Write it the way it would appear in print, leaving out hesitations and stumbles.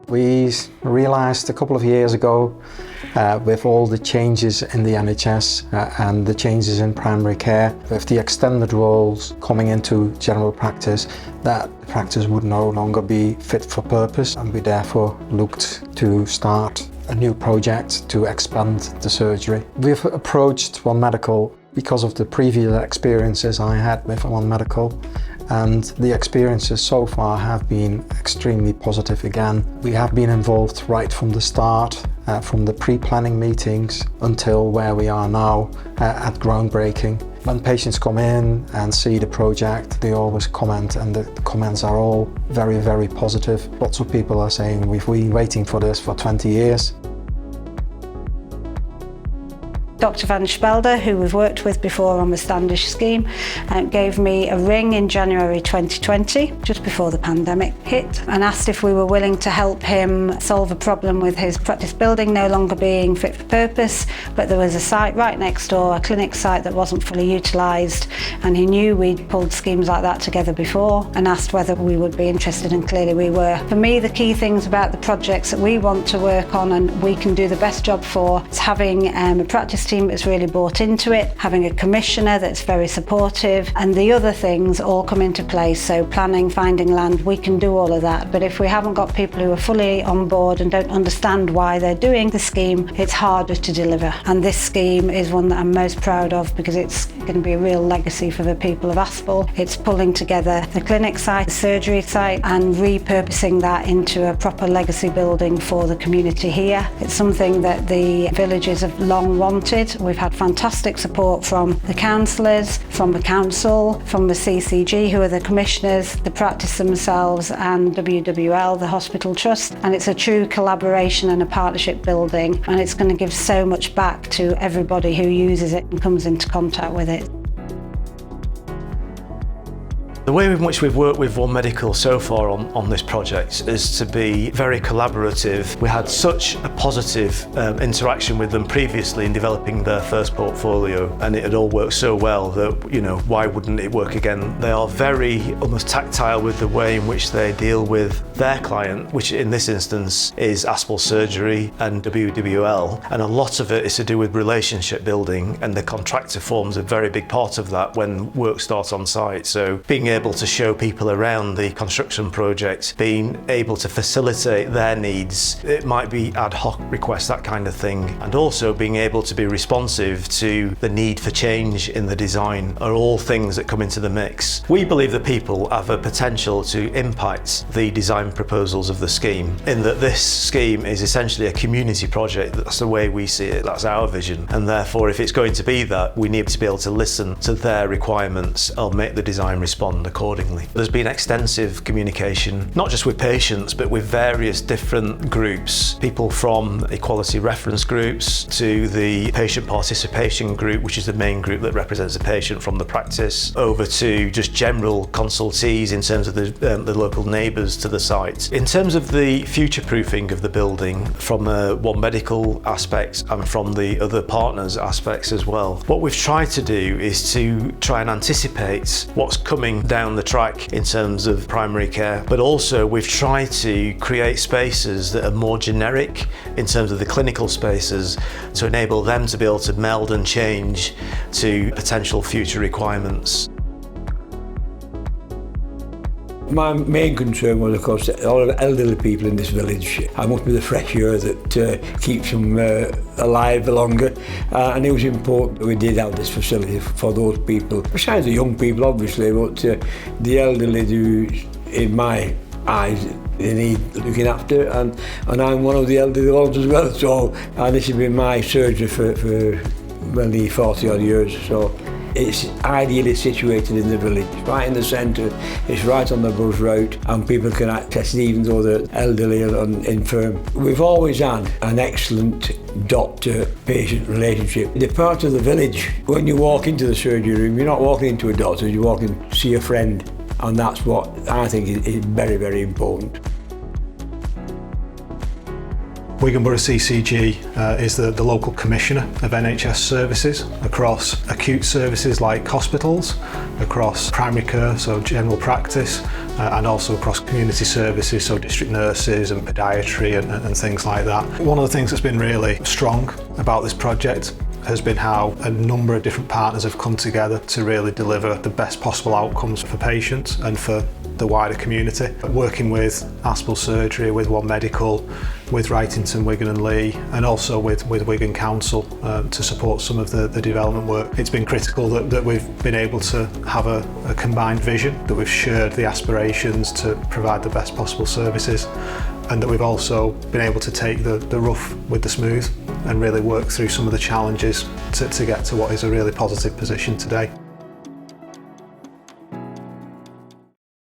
We realised a couple of years ago, with all the changes in the NHS and the changes in primary care, with the extended roles coming into general practice, that practice would no longer be fit for purpose, and we therefore looked to start a new project to expand the surgery. We've approached OneMedical because of the previous experiences I had with OneMedical, and the experiences so far have been extremely positive again. We have been involved right from the start, from the pre-planning meetings until where we are now at groundbreaking. When patients come in and see the project, they always comment, and the comments are all very, very positive. Lots of people are saying, we've been waiting for this for 20 years. Dr. Van Spelder, who we've worked with before on the Standish scheme, gave me a ring in January 2020, just before the pandemic hit, and asked if we were willing to help him solve a problem with his practice building no longer being fit for purpose, but there was a site right next door, a clinic site that wasn't fully utilised, and he knew we'd pulled schemes like that together before, and asked whether we would be interested, and clearly we were. For me, the key things about the projects that we want to work on and we can do the best job for is having a practice team that's really bought into it, having a commissioner that's very supportive, and the other things all come into place. So planning, finding land, we can do all of that, but if we haven't got people who are fully on board and don't understand why they're doing the scheme, it's harder to deliver. And this scheme is one that I'm most proud of because it's going to be a real legacy for the people of Aspull. It's pulling together the clinic site, the surgery site, and repurposing that into a proper legacy building for the community here. It's something that the villagers have long wanted. We've had fantastic support from the councillors, from the council, from the CCG, who are the commissioners, the practice themselves, and WWL, the hospital trust. And it's a true collaboration and a partnership building, and it's going to give so much back to everybody who uses it and comes into contact with it. The way in which we've worked with OneMedical so far on this project is to be very collaborative. We had such a positive interaction with them previously in developing their first portfolio, and it had all worked so well that, you know, why wouldn't it work again? They are very almost tactile with the way in which they deal with their client, which in this instance is Aspull Surgery and WWL, and a lot of it is to do with relationship building, and the contractor forms a very big part of that when work starts on site. So being able to show people around the construction project, being able to facilitate their needs, it might be ad hoc requests, that kind of thing, and also being able to be responsive to the need for change in the design are all things that come into the mix. We believe that people have a potential to impact the design proposals of the scheme, in that this scheme is essentially a community project. That's the way we see it, that's our vision, and therefore if it's going to be that, we need to be able to listen to their requirements and make the design respond accordingly. There's been extensive communication, not just with patients, but with various different groups, people from equality reference groups to the patient participation group, which is the main group that represents the patient from the practice, over to just general consultees in terms of the local neighbours to the site. In terms of the future-proofing of the building, from a OneMedical aspect and from the other partners aspects as well, what we've tried to do is to try and anticipate what's coming down the track in terms of primary care, but also we've tried to create spaces that are more generic in terms of the clinical spaces to enable them to be able to meld and change to potential future requirements. My main concern was, of course, all of the elderly people in this village. I must be the fresh air that keeps them alive longer, and it was important that we did have this facility for those people. Besides the young people, obviously, but the elderly do, in my eyes, they need looking after, and I'm one of the elderly ones as well. So, and this has been my surgery for nearly 40 odd years. So. It's ideally situated in the village, right in the centre. It's right on the bus route, and people can access it even though they're elderly and infirm. We've always had an excellent doctor-patient relationship. They're part of the village. When you walk into the surgery room, you're not walking into a doctor, you're walking to see a friend, and that's what I think is very, very important. Wigan Borough CCG is the local commissioner of NHS services across acute services like hospitals, across primary care, so general practice, and also across community services, so district nurses and podiatry and things like that. One of the things that's been really strong about this project has been how a number of different partners have come together to really deliver the best possible outcomes for patients and for the wider community. Working with Aspull Surgery, with OneMedical, with Wrightington, Wigan and Lee, and also with Wigan Council to support some of the development work. It's been critical that we've been able to have a combined vision, that we've shared the aspirations to provide the best possible services, and that we've also been able to take the rough with the smooth and really work through some of the challenges to get to what is a really positive position today.